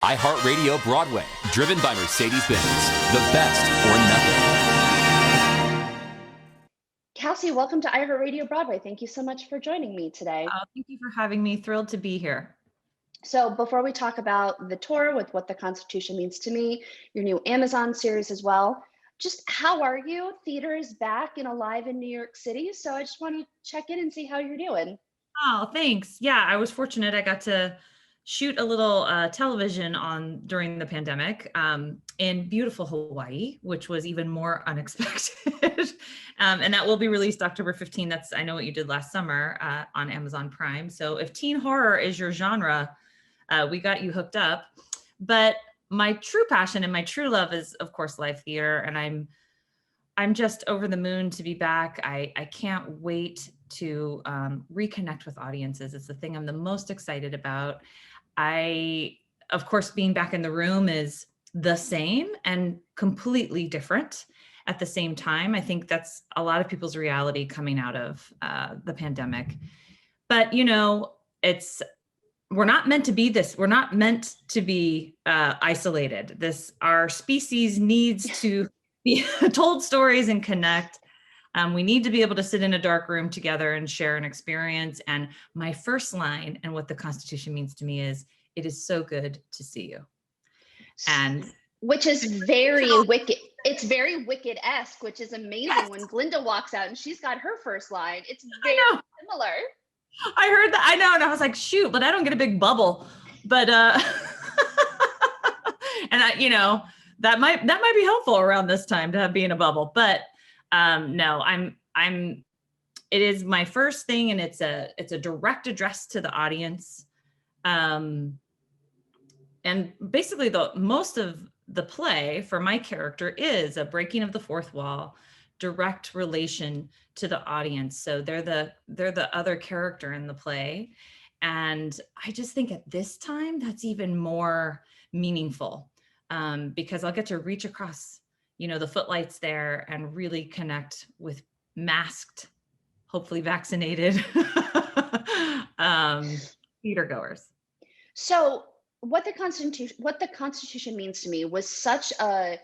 iHeartRadio Broadway, driven by Mercedes-Benz. The best or nothing. Cassie, welcome to iHeartRadio Broadway. Thank you so much for joining me today. Thank you for having me. Thrilled to be here. So before we talk about the tour with What the Constitution Means to Me, your new Amazon series as well, just how are you? Theater is back and alive in New York City. So I just want to check in and see how you're doing. Oh, thanks. Yeah, I was fortunate. I got to shoot a little television during the pandemic in beautiful Hawaii, which was even more unexpected. And that will be released October 15th. That's I Know What You Did Last Summer on Amazon Prime. So if teen horror is your genre, we got you hooked up. But my true passion and my true love is, of course, live theater. And I'm just over the moon to be back. I can't wait to reconnect with audiences. It's the thing I'm the most excited about. Of course, being back in the room is the same and completely different at the same time. I think that's a lot of people's reality coming out of the pandemic. But, we're not meant to be this. We're not meant to be isolated. Our species needs to be told stories and connect. We need to be able to sit in a dark room together and share an experience. And my first line and what the Constitution means to me is, it is so good to see you. And which is very wicked. It's very Wicked-esque, which is amazing. Yes. When Glinda walks out and she's got her first line, it's very similar. I heard that. I know. And I was like, shoot, but I don't get a big bubble. But, and that might be helpful around this time to be in a bubble. But no, it is my first thing, and it's a direct address to the audience. And basically most of the play for my character is a breaking of the fourth wall, direct relation to the audience. So they're the other character in the play. And I just think at this time, that's even more meaningful because I'll get to reach across, the footlights there and really connect with masked, hopefully vaccinated theater goers. So what the Constitution Means to Me was such a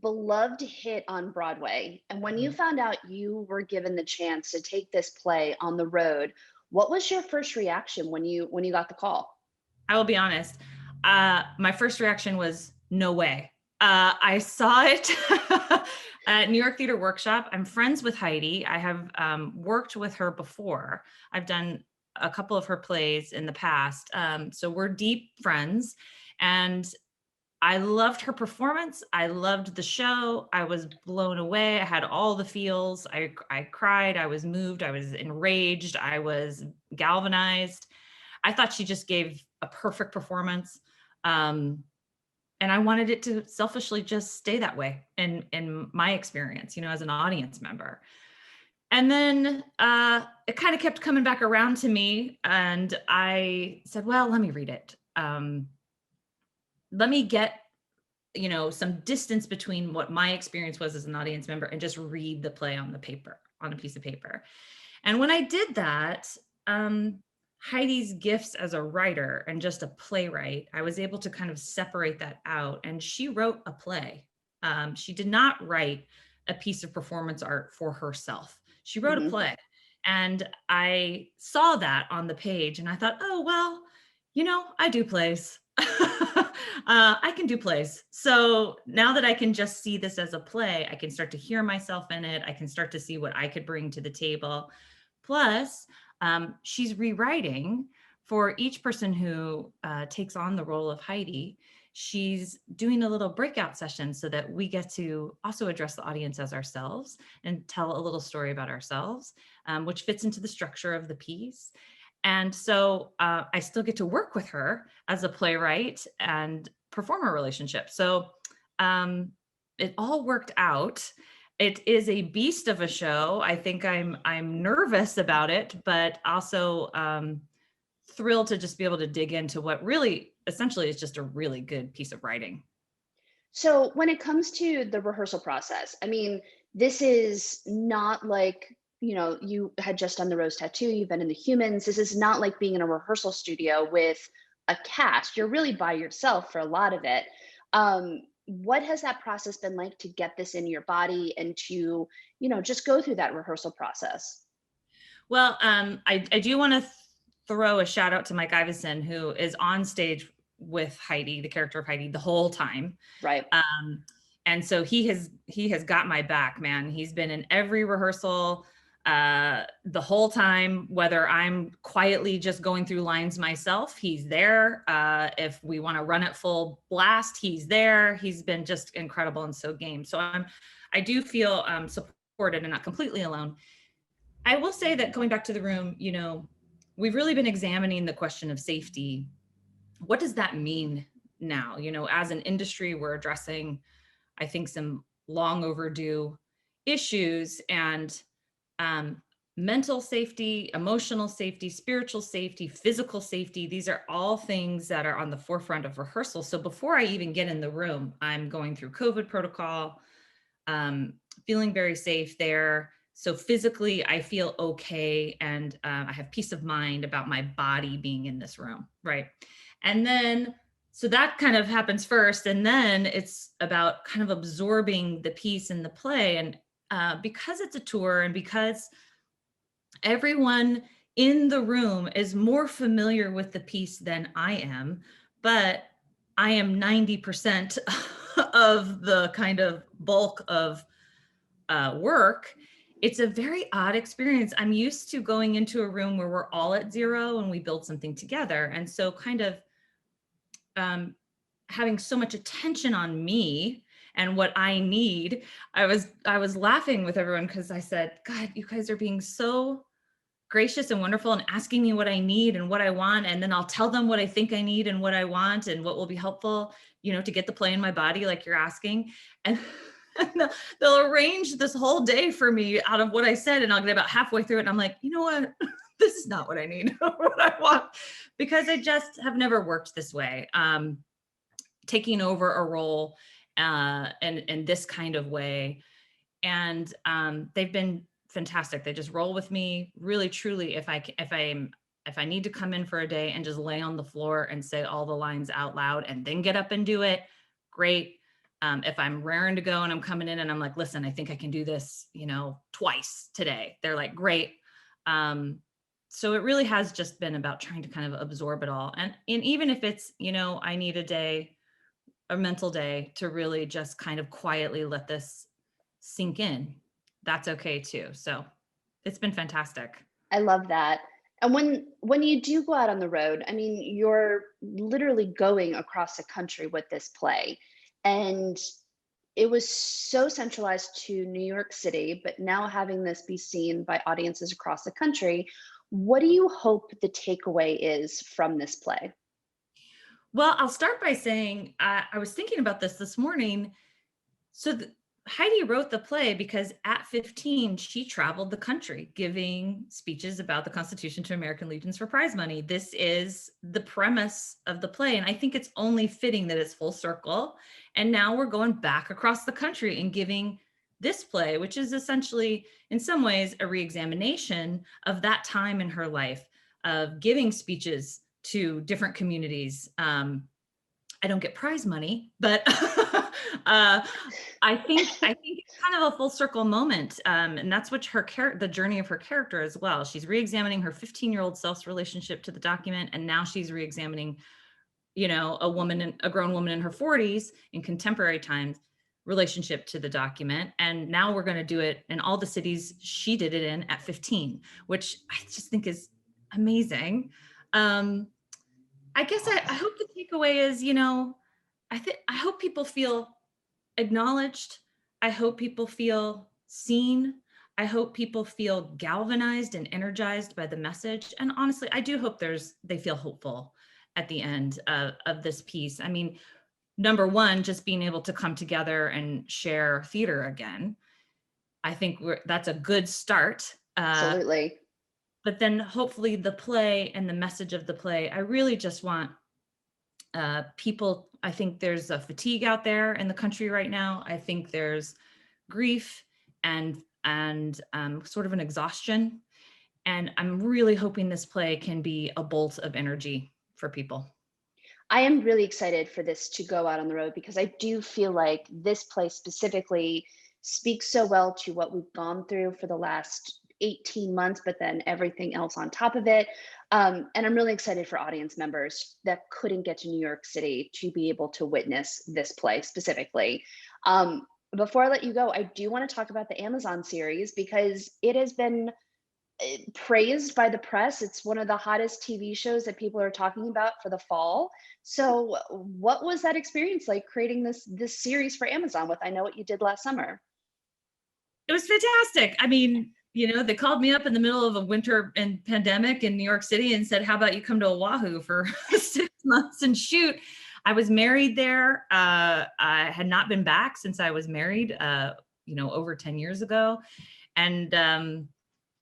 beloved hit on Broadway. And when you found out you were given the chance to take this play on the road, what was your first reaction when you got the call? I will be honest. My first reaction was no way. I saw it at New York Theater Workshop. I'm friends with Heidi. I have worked with her before. I've done a couple of her plays in the past. So we're deep friends, and I loved her performance. I loved the show. I was blown away. I had all the feels. I cried. I was moved. I was enraged. I was galvanized. I thought she just gave a perfect performance. And I wanted it to selfishly just stay that way in my experience, as an audience member. And then it kind of kept coming back around to me, and I said, well, let me read it. Let me get, some distance between what my experience was as an audience member and just read the play on a piece of paper. And when I did that, Heidi's gifts as a writer and just a playwright, I was able to kind of separate that out. And she wrote a play. She did not write a piece of performance art for herself. She wrote a play. And I saw that on the page and I thought, oh, well, I do plays. I can do plays. So now that I can just see this as a play, I can start to hear myself in it. I can start to see what I could bring to the table. Plus, she's rewriting for each person who takes on the role of Heidi. She's doing a little breakout session so that we get to also address the audience as ourselves and tell a little story about ourselves, which fits into the structure of the piece. And so I still get to work with her as a playwright and performer relationship. So it all worked out. It is a beast of a show. I think I'm nervous about it, but also thrilled to just be able to dig into what really essentially is just a really good piece of writing. So when it comes to the rehearsal process, I mean, this is not like, you had just done the Rose Tattoo, you've been in the Humans. This is not like being in a rehearsal studio with a cast. You're really by yourself for a lot of it. What has that process been like to get this in your body and to, just go through that rehearsal process? Well, I do want to throw a shout out to Mike Iveson, who is on stage with Heidi, the character of Heidi, the whole time. Right. And so he has got my back, man. He's been in every rehearsal the whole time, whether I'm quietly just going through lines myself, he's there. If we want to run it full blast, he's there. He's been just incredible and so game. So I do feel supported and not completely alone. I will say that going back to the room, we've really been examining the question of safety. What does that mean now? As an industry, we're addressing, I think, some long overdue issues, and mental safety, emotional safety, spiritual safety, physical safety. These are all things that are on the forefront of rehearsal. So before I even get in the room, I'm going through COVID protocol, feeling very safe there. So physically, I feel okay, and I have peace of mind about my body being in this room, right? And then, so that kind of happens first, and then it's about kind of absorbing the piece and the play. And because it's a tour, and because everyone in the room is more familiar with the piece than I am, but I am 90% of the kind of bulk of work. It's a very odd experience. I'm used to going into a room where we're all at zero and we build something together. And so kind of having so much attention on me and what I need, I was laughing with everyone because I said, God, you guys are being so gracious and wonderful and asking me what I need and what I want. And then I'll tell them what I think I need and what I want and what will be helpful, to get the play in my body, like you're asking. And they'll arrange this whole day for me out of what I said. And I'll get about halfway through it. And I'm like, you know what? This is not what I need or what I want, because I just have never worked this way. Taking over a role in this kind of way. And they've been fantastic. They just roll with me really, truly. If I need to come in for a day and just lay on the floor and say all the lines out loud and then get up and do it, great. If I'm raring to go and I'm coming in and I'm like, listen, I think I can do this, twice today. They're like, great. So it really has just been about trying to kind of absorb it all. And even if it's, I need a mental day to really just kind of quietly let this sink in, that's okay too. So it's been fantastic. I love that. And when you do go out on the road, I mean, you're literally going across the country with this play. And it was so centralized to New York City, but now having this be seen by audiences across the country, what do you hope the takeaway is from this play? Well, I'll start by saying I was thinking about this morning. So Heidi wrote the play because at 15, she traveled the country giving speeches about the Constitution to American Legions for prize money. This is the premise of the play. And I think it's only fitting that it's full circle. And now we're going back across the country and giving this play, which is essentially, in some ways, a reexamination of that time in her life of giving speeches to different communities. I don't get prize money, but I think it's kind of a full circle moment, and that's what the journey of her character as well. She's re-examining her 15-year-old self's relationship to the document, and now she's re-examining, a grown woman in her 40s in contemporary times relationship to the document. And now we're going to do it in all the cities she did it in at 15, which I just think is amazing. I guess I hope the takeaway is, I hope people feel acknowledged. I hope people feel seen. I hope people feel galvanized and energized by the message. And honestly, I do hope they feel hopeful at the end of this piece. I mean, number one, just being able to come together and share theater again. I think that's a good start. Absolutely. But then hopefully the play and the message of the play, I really just want people, I think there's a fatigue out there in the country right now. I think there's grief and sort of an exhaustion. And I'm really hoping this play can be a bolt of energy for people. I am really excited for this to go out on the road because I do feel like this play specifically speaks so well to what we've gone through for the last 18 months, but then everything else on top of it. And I'm really excited for audience members that couldn't get to New York City to be able to witness this play specifically. Before I let you go, I do want to talk about the Amazon series because it has been praised by the press. It's one of the hottest TV shows that people are talking about for the fall. So, what was that experience like creating this series for Amazon with I Know What You Did Last Summer? It was fantastic. I mean, they called me up in the middle of a winter and pandemic in New York City and said, how about you come to Oahu for 6 months and shoot? I was married there. I had not been back since I was married, over 10 years ago. And I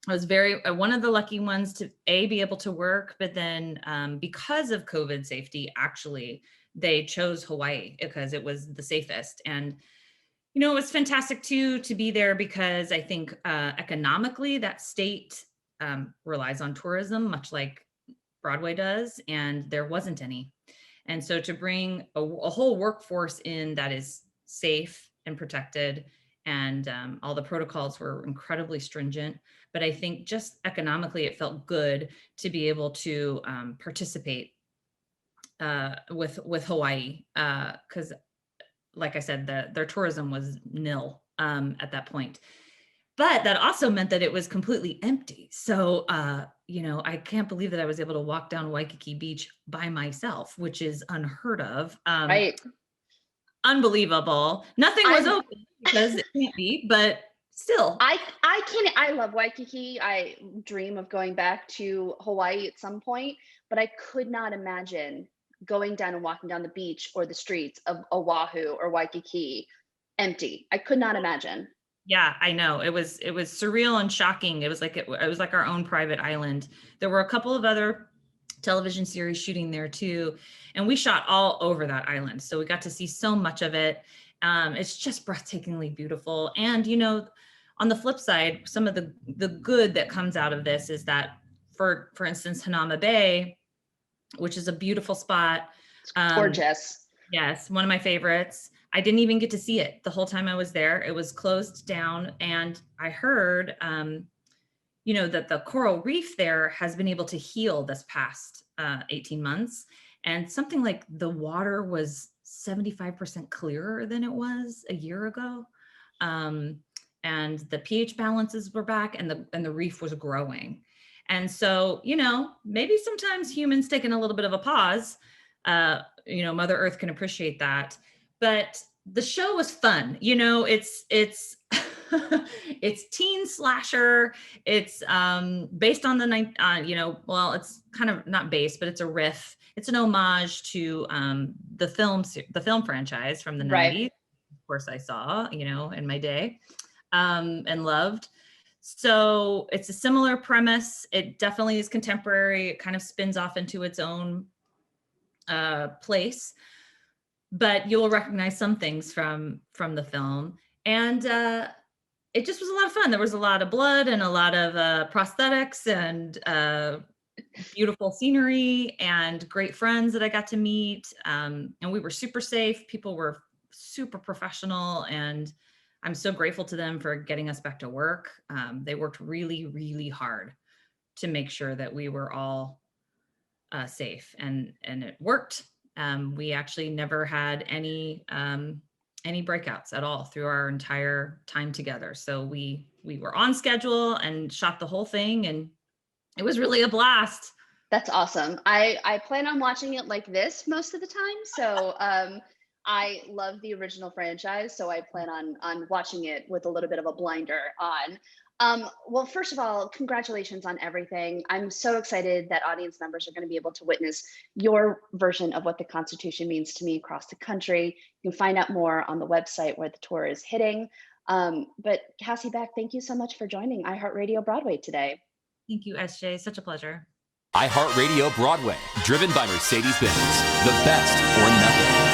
was one of the lucky ones to be able to work, but then because of COVID safety, actually, they chose Hawaii because it was the safest. And, it was fantastic too, to be there because I think economically that state relies on tourism, much like Broadway does, and there wasn't any. And so to bring a whole workforce in that is safe and protected, and all the protocols were incredibly stringent. But I think just economically, it felt good to be able to participate with Hawaii, because, like I said, their tourism was nil at that point. But that also meant that it was completely empty. So, I can't believe that I was able to walk down Waikiki Beach by myself, which is unheard of. Right. Unbelievable. Nothing was open because it can't be, but still. I love Waikiki. I dream of going back to Hawaii at some point, but I could not imagine going down and walking down the beach or the streets of Oahu or Waikiki empty. I could not imagine. Yeah, I know. It was surreal and shocking. It was like our own private island. There were a couple of other television series shooting there too, and we shot all over that island. So we got to see so much of it. It's just breathtakingly beautiful. And on the flip side, some of the good that comes out of this is that, for instance, Hanama Bay, which is a beautiful spot. It's gorgeous. Yes, one of my favorites. I didn't even get to see it the whole time I was there. It was closed down, and I heard, that the coral reef there has been able to heal this past 18 months, and something like the water was 75% clearer than it was a year ago, and the pH balances were back, and the reef was growing. And so, maybe sometimes humans taking a little bit of a pause. Mother Earth can appreciate that. But the show was fun. It's it's teen slasher. It's based on it's kind of not based, but it's a riff. It's an homage to the film franchise from the 90s. Right. Of course, I saw, in my day, and loved. So it's a similar premise. It definitely is contemporary. It kind of spins off into its own place, but you'll recognize some things from the film. And it just was a lot of fun. There was a lot of blood and a lot of prosthetics and beautiful scenery and great friends that I got to meet. And we were super safe. People were super professional, and I'm so grateful to them for getting us back to work. They worked really, really hard to make sure that we were all safe, and it worked. We actually never had any breakouts at all through our entire time together. So we were on schedule and shot the whole thing, and it was really a blast. That's awesome. I plan on watching it like this most of the time. So I love the original franchise, so I plan on watching it with a little bit of a blinder on. Well, first of all, congratulations on everything. I'm so excited that audience members are going to be able to witness your version of what the Constitution means to me across the country. You can find out more on the website where the tour is hitting. But Cassie, Beck, thank you so much for joining iHeartRadio Broadway today. Thank you, SJ. Such a pleasure. iHeartRadio Broadway, driven by Mercedes-Benz. The best or nothing.